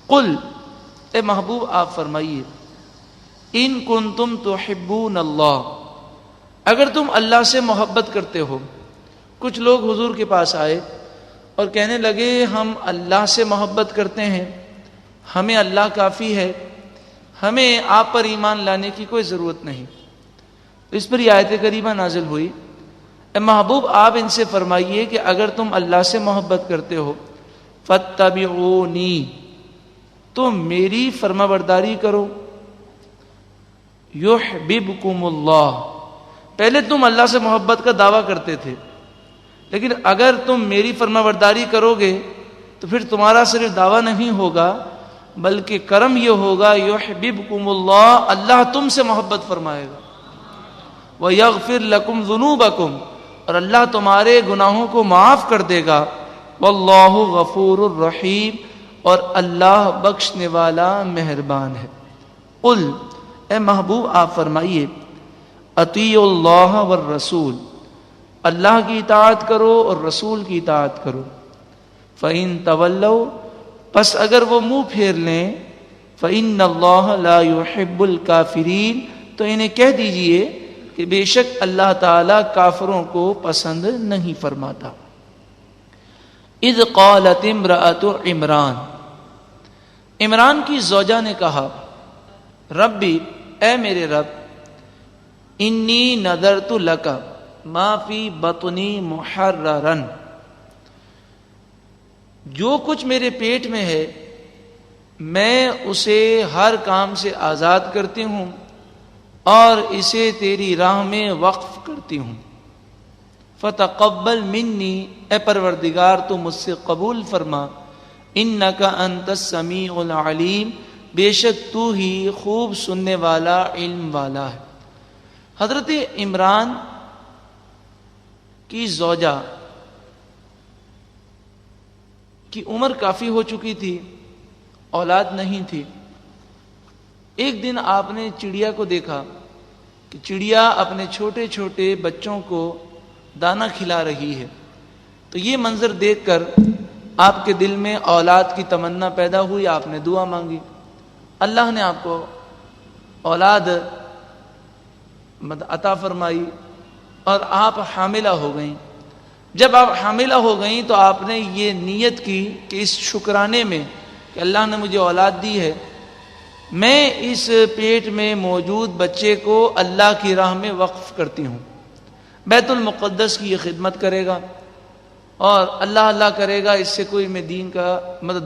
قل، اے محبوب آپ فرمائیے، ان کنتم تحبون اللہ، اگر تم اللہ سے محبت کرتے ہو۔ کچھ لوگ حضور کے پاس آئے اور کہنے لگے ہم اللہ سے محبت کرتے ہیں، ہمیں اللہ کافی ہے، ہمیں آپ پر ایمان لانے کی کوئی ضرورت نہیں۔ اس پر یہ آیت کریمہ نازل ہوئی، اے محبوب آپ ان سے فرمائیے کہ اگر تم اللہ سے محبت کرتے ہو فاتبعونی، تم میری فرما برداری کرو، یحببکم اللہ۔ پہلے تم اللہ سے محبت کا دعویٰ کرتے تھے، لیکن اگر تم میری فرما برداری کرو گے تو پھر تمہارا صرف دعویٰ نہیں ہوگا بلکہ کرم یہ ہوگا، یحببکم اللہ، اللہ تم سے محبت فرمائے گا، وَيَغْفِرْ لَكُمْ ذُنُوبَكُمْ، اور اللہ تمہارے گناہوں کو معاف کر دے گا، وَاللَّهُ غَفُورٌ الرحیم، اور اللہ بخشنے والا مہربان ہے۔ قل، اے محبوب آپ فرمائیے، اطیعوا اللہ والرسول، اللہ کی اطاعت کرو اور رسول کی اطاعت کرو۔ فَإِن تَوَلَّوْا، پس اگر وہ منہ پھیر لیں، فَإِنَّ اللَّهَ لَا يُحِبُّ الْكَافِرِينَ، تو انہیں کہہ دیجئے کہ بے شک اللہ تعالیٰ کافروں کو پسند نہیں فرماتا۔ اذ قالت امرأۃ عمران، عمران کی زوجہ نے کہا، ربی، اے میرے رب، انی نذرت لک ما فی بطنی محررا، جو کچھ میرے پیٹ میں ہے میں اسے ہر کام سے آزاد کرتی ہوں اور اسے تیری راہ میں وقف کرتی ہوں، فتقبل منی، اے پروردگار تو مجھ سے قبول فرما، انک انت السمیع العلیم، بے شک تو ہی خوب سننے والا، علم والا ہے۔ حضرت عمران کی زوجہ کی عمر کافی ہو چکی تھی، اولاد نہیں تھی۔ ایک دن آپ نے چڑیا کو دیکھا کہ چڑیا اپنے چھوٹے چھوٹے بچوں کو دانہ کھلا رہی ہے، تو یہ منظر دیکھ کر آپ کے دل میں اولاد کی تمنا پیدا ہوئی، آپ نے دعا مانگی، اللہ نے آپ کو اولاد عطا فرمائی اور آپ حاملہ ہو گئیں۔ جب آپ حاملہ ہو گئیں تو آپ نے یہ نیت کی کہ اس شکرانے میں کہ اللہ نے مجھے اولاد دی ہے، میں اس پیٹ میں موجود بچے کو اللہ کی راہ میں وقف کرتی ہوں، بیت المقدس کی یہ خدمت کرے گا اور اللہ اللہ کرے گا، اس سے کوئی میں دین کا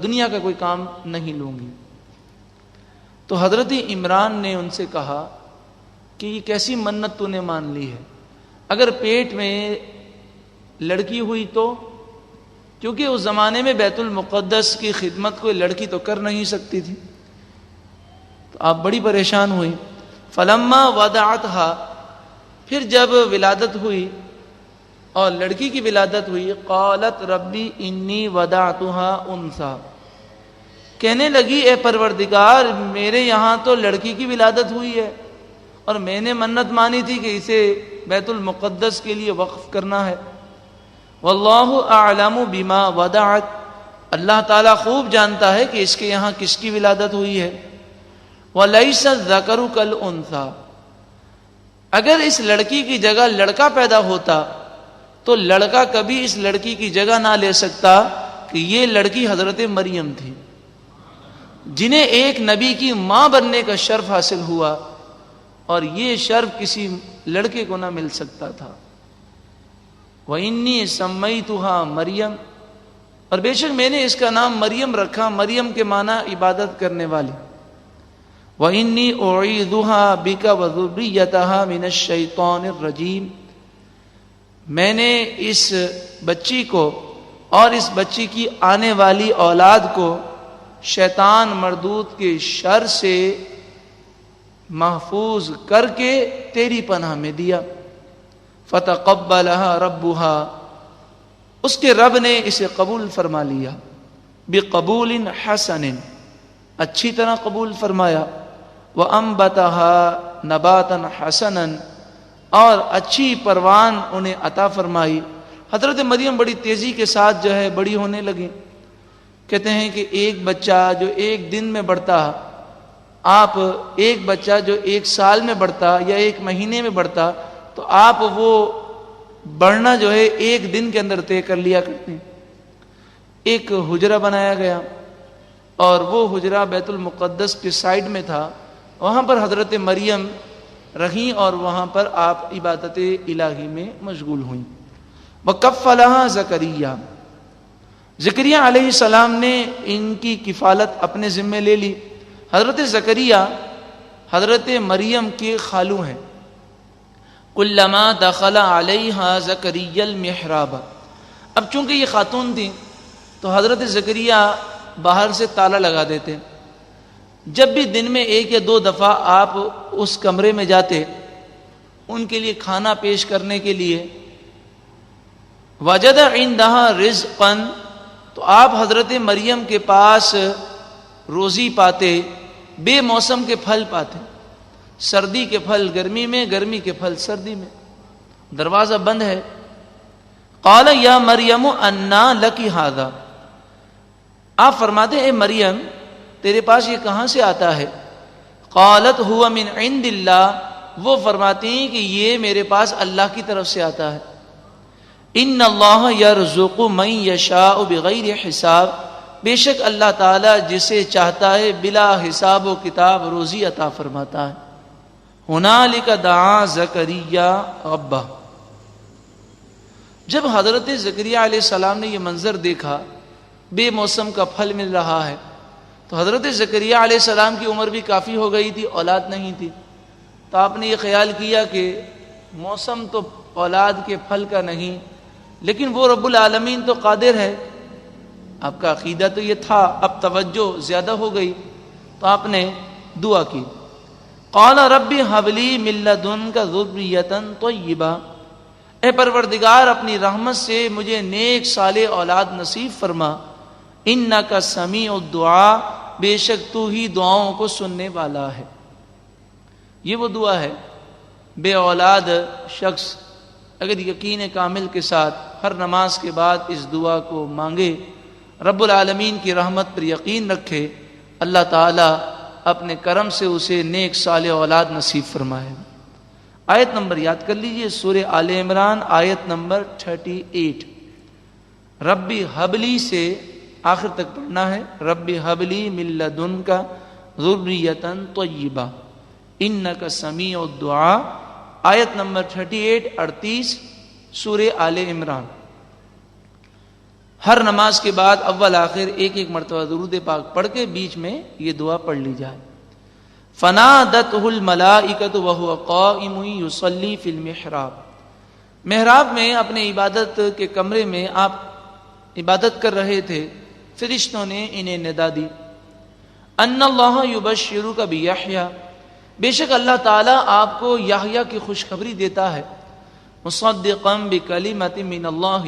دنیا کا کوئی کام نہیں لوں گی۔ تو حضرت عمران نے ان سے کہا کہ یہ کیسی منت تو نے مان لی ہے، اگر پیٹ میں لڑکی ہوئی تو، کیونکہ اس زمانے میں بیت المقدس کی خدمت کوئی لڑکی تو کر نہیں سکتی تھی، تو آپ بڑی پریشان ہوئی۔ فلما وضعتها، پھر جب ولادت ہوئی اور لڑکی کی ولادت ہوئی، قالت ربی انی وضعتها انثى، کہنے لگی اے پروردگار میرے یہاں تو لڑکی کی ولادت ہوئی ہے اور میں نے منت مانی تھی کہ اسے بیت المقدس کے لیے وقف کرنا ہے۔ واللہ اعلم بما وضعت، اللہ تعالیٰ خوب جانتا ہے کہ اس کے یہاں کس کی ولادت ہوئی ہے۔ ولیس الذکر کالانثی، اگر اس لڑکی کی جگہ لڑکا پیدا ہوتا تو لڑکا کبھی اس لڑکی کی جگہ نہ لے سکتا کہ یہ لڑکی حضرت مریم تھی جنہیں ایک نبی کی ماں بننے کا شرف حاصل ہوا، اور یہ شرف کسی لڑکے کو نہ مل سکتا تھا۔ وَإِنِّي سَمَّيْتُهَا مریم، اور بے شک میں نے اس کا نام مریم رکھا، مریم کے معنی عبادت کرنے والی۔ وَإِنِّي أُعِيذُهَا بِكَ وَذُرِّيَّتَهَا مِنَ الشَّيْطَانِ الرَّجِيمِ، میں نے اس بچی کو اور اس بچی کی آنے والی اولاد کو شیطان مردود کے شر سے محفوظ کر کے تیری پناہ میں دیا۔ فتقبلها ربها، اس کے رب نے اسے قبول فرما لیا، بقبول حسن، اچھی طرح قبول فرمایا، وانبتها نباتا حسنا، اور اچھی پروان انہیں عطا فرمائی۔ حضرت مریم بڑی تیزی کے ساتھ جو ہے بڑی ہونے لگی۔ کہتے ہیں کہ ایک بچہ جو ایک دن میں بڑھتا، آپ ایک بچہ جو ایک سال میں بڑھتا یا ایک مہینے میں بڑھتا، تو آپ وہ بڑھنا جو ہے ایک دن کے اندر طے کر لیا کرتے ہیں۔ ایک حجرہ بنایا گیا اور وہ حجرہ بیت المقدس کے سائیڈ میں تھا، وہاں پر حضرت مریم رہیں اور وہاں پر آپ عبادت الہی میں مشغول ہوئیں۔ وَكَفَّلَهَا زکریا، زکریا علیہ السلام نے ان کی کفالت اپنے ذمہ لے لی۔ حضرت زکریا حضرت مریم کے خالو ہیں۔ کلما دخل علیہا زکریا المحراب، اب چونکہ یہ خاتون تھیں تو حضرت زکریا باہر سے تالا لگا دیتے، جب بھی دن میں ایک یا دو دفعہ آپ اس کمرے میں جاتے ان کے لیے کھانا پیش کرنے کے لیے، وجد عندہا رزقا، تو آپ حضرت مریم کے پاس روزی پاتے، بے موسم کے پھل پاتے، سردی کے پھل گرمی میں، گرمی کے پھل سردی میں۔ دروازہ بند ہے۔ قال یا مریم انا لکی ھذا، آپ فرماتے اے مریم تیرے پاس یہ کہاں سے آتا ہے؟ قالت هو من عند اللہ، وہ فرماتی ہیں کہ یہ میرے پاس اللہ کی طرف سے آتا ہے۔ ان اللہ یرزق من یشاء بغیر حساب، بے شک اللہ تعالیٰ جسے چاہتا ہے بلا حساب و کتاب روزی عطا فرماتا ہے۔ ہنالک دعا زکریا ربہ، جب حضرت زکریا علیہ السلام نے یہ منظر دیکھا، بے موسم کا پھل مل رہا ہے، تو حضرت زکریا علیہ السلام کی عمر بھی کافی ہو گئی تھی، اولاد نہیں تھی، تو آپ نے یہ خیال کیا کہ موسم تو اولاد کے پھل کا نہیں، لیکن وہ رب العالمین تو قادر ہے۔ آپ کا عقیدہ تو یہ تھا، اب توجہ زیادہ ہو گئی، تو آپ نے دعا کی۔ قال رب هب لی من لدنک ذریۃ طیبہ، اے پروردگار اپنی رحمت سے مجھے نیک صالح اولاد نصیب فرما۔ انک سمیع الدعاء، بے شک تو ہی دعاؤں کو سننے والا ہے۔ یہ وہ دعا ہے، بے اولاد شخص اگر یقین کامل کے ساتھ ہر نماز کے بعد اس دعا کو مانگے، رب العالمین کی رحمت پر یقین رکھے، اللہ تعالیٰ اپنے کرم سے اسے نیک صالح اولاد نصیب فرمائے۔ آیت نمبر یاد کر لیجئے، سورہ آل عمران آیت نمبر 38۔ ربی حبلی سے آخر تک پڑھنا ہے، ربی حبلی من لدنک ذریۃ طیبہ انک سمیع الدعاء، آیت نمبر 38 سورہ آل عمران۔ ہر نماز کے بعد اول آخر ایک ایک مرتبہ درود پاک پڑھ کے بیچ میں یہ دعا پڑھ لی جائے۔ فنادتہ الملائکۃ وہو قائم یصلی فی المحراب، محراب میں اپنے عبادت کے کمرے میں آپ عبادت کر رہے تھے، فرشتوں نے انہیں ندا دی، ان اللہ یبشرک بیحییٰ، بے شک اللہ تعالیٰ آپ کو یحییٰ کی خوشخبری دیتا ہے، مصدقا بکلمۃ من اللہ،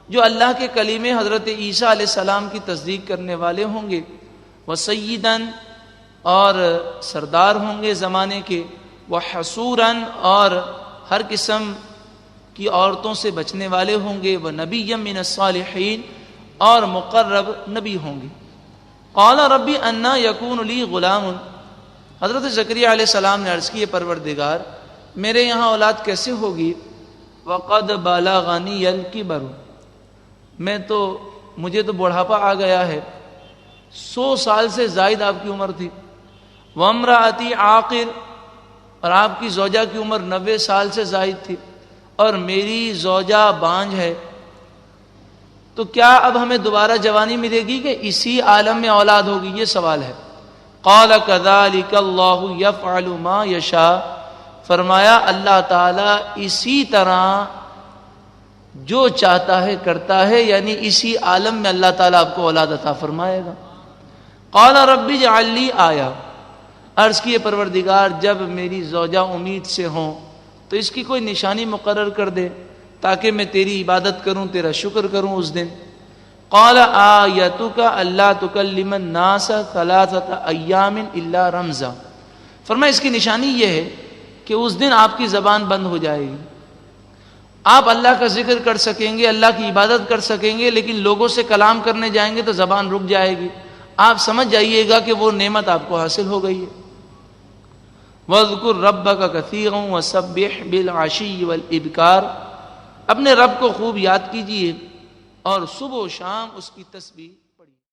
جو اللہ کے کلیمے حضرت عیسیٰ علیہ السلام کی تصدیق کرنے والے ہوں گے، وسیداً، اور سردار ہوں گے زمانے کے، وحصوراً، اور ہر قسم کی عورتوں سے بچنے والے ہوں گے، ونبیا من الصالحین، اور مقرب نبی ہوں گے۔ قال ربی انا یکون لی غلام، حضرت زکریا علیہ السلام نے عرض کی، پروردگار میرے یہاں اولاد کیسے ہوگی؟ وقد بلغنی الکبر، مجھے تو بڑھاپا آ گیا ہے، 100 سال سے زائد آپ کی عمر تھی، وامرأتی عاقر، اور آپ کی زوجہ کی عمر 90 سال سے زائد تھی، اور میری زوجہ بانجھ ہے، تو کیا اب ہمیں دوبارہ جوانی ملے گی کہ اسی عالم میں اولاد ہوگی؟ یہ سوال ہے۔ قال کذالک اللہ یفعل ما یشاء، فرمایا اللہ تعالیٰ اسی طرح جو چاہتا ہے کرتا ہے، یعنی اسی عالم میں اللہ تعالیٰ آپ کو اولاد عطا فرمائے گا۔ قال رب اجعل لی آیہ، عرض کیے پروردگار جب میری زوجہ امید سے ہوں تو اس کی کوئی نشانی مقرر کر دے تاکہ میں تیری عبادت کروں، تیرا شکر کروں اس دن۔ قال آیتک الا تکلم الناس 3 ایام الا رمزا، فرمایا اس کی نشانی یہ ہے کہ اس دن آپ کی زبان بند ہو جائے گی، آپ اللہ کا ذکر کر سکیں گے، اللہ کی عبادت کر سکیں گے، لیکن لوگوں سے کلام کرنے جائیں گے تو زبان رک جائے گی، آپ سمجھ جائیے گا کہ وہ نعمت آپ کو حاصل ہو گئی ہے۔ وَاذْكُرْ رَبَّكَ كَثِيرًا وَسَبِّحْ بِالْعَشِيِّ وَالْإِبْكَارِ، اپنے رب کو خوب یاد کیجئے اور صبح و شام اس کی تسبیح